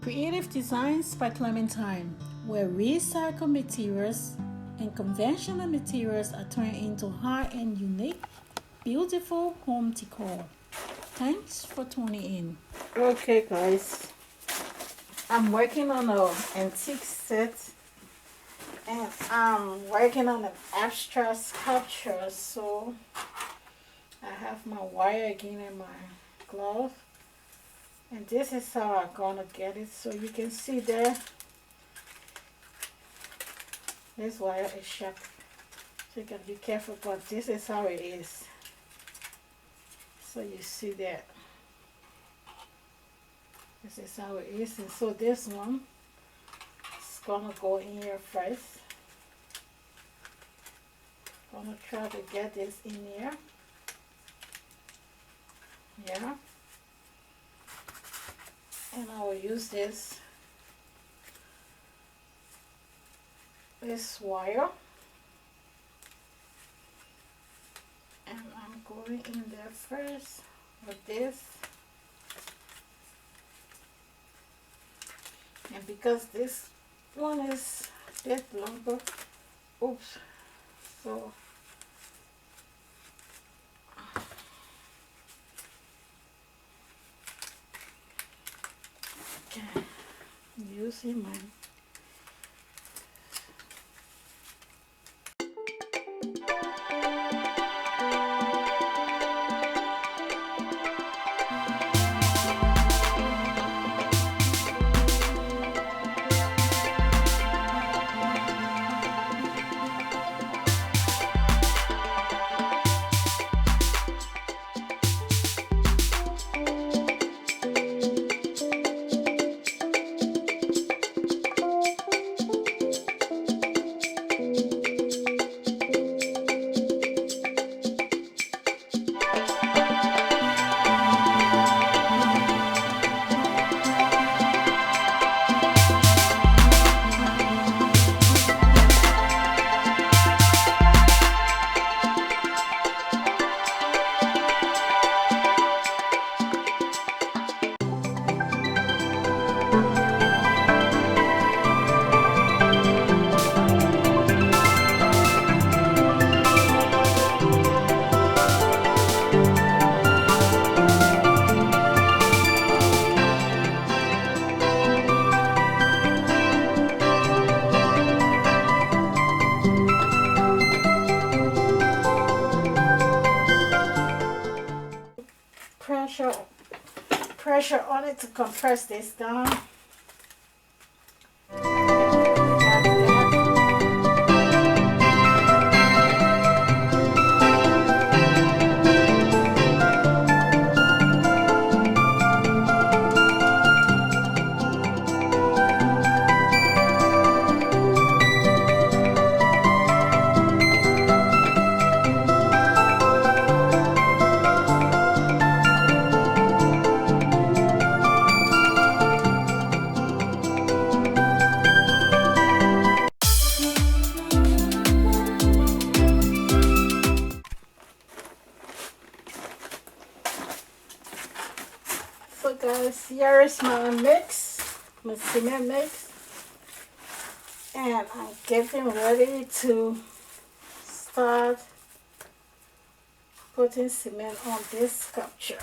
Creative Designs by Clementine, where recycled materials and conventional materials are turned into high-end, unique, beautiful home decor. Thanks for tuning in. Okay, guys, I'm working on an antique set, and I'm working on an abstract sculpture. So I have my wire again in my glove, and this is how I'm gonna get it. So you can see there, this wire is sharp, so you gotta be careful, but this is how it is. So you see that this is how it is. And so this one is gonna go in here first. Gonna try to get this in here. Yeah, and I will use this wire, and I'm going in there first with this. And because this one is a bit longer, oops, so okay, using my pressure on it to compress this down. So guys, here is my mix, my cement mix, and I'm getting ready to start putting cement on this sculpture.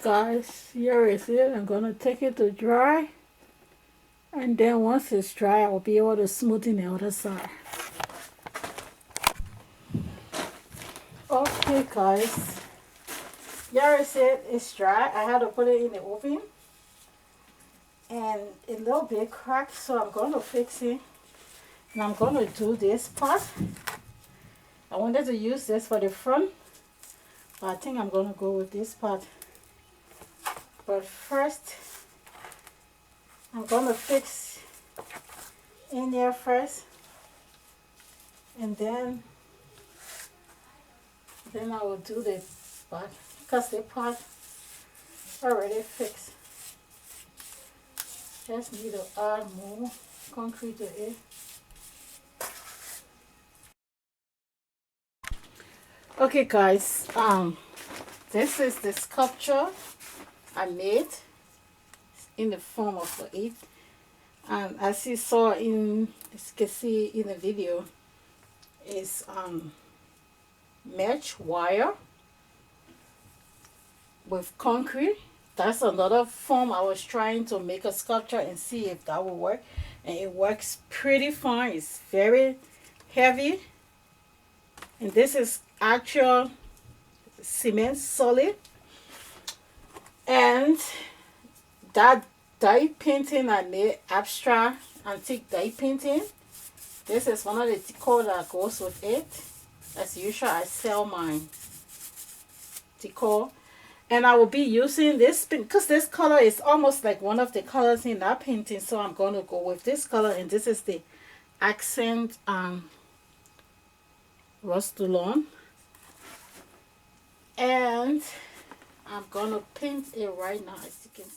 Guys, here is it. I'm gonna take it to dry, and then once it's dry I'll be able to smoothen the other side. Okay guys, here is it. It's dry. I had to put it in the oven and a little bit cracked, so I'm going to fix it. And I'm going to do this part. I wanted to use this for the front, but I think I'm going to go with this part. But first, I'm going to fix in there first, and then I will do the part, because the part already fixed. Just need to add more concrete to it. Okay guys, this is the sculpture I made in the form of it. And as you saw as you can see in the video, is mesh wire with concrete. That's another form. I was trying to make a sculpture and see if that will work, and it works pretty fine. It's very heavy, and this is actual cement solid. And that dye painting I made, abstract antique dye painting, this is one of the decor that goes with it. As usual, I sell my decor, and I will be using this because this color is almost like one of the colors in that painting, so I'm going to go with this color. And this is the accent Rust-Oleum, and I'm going to paint it right now, as you can see.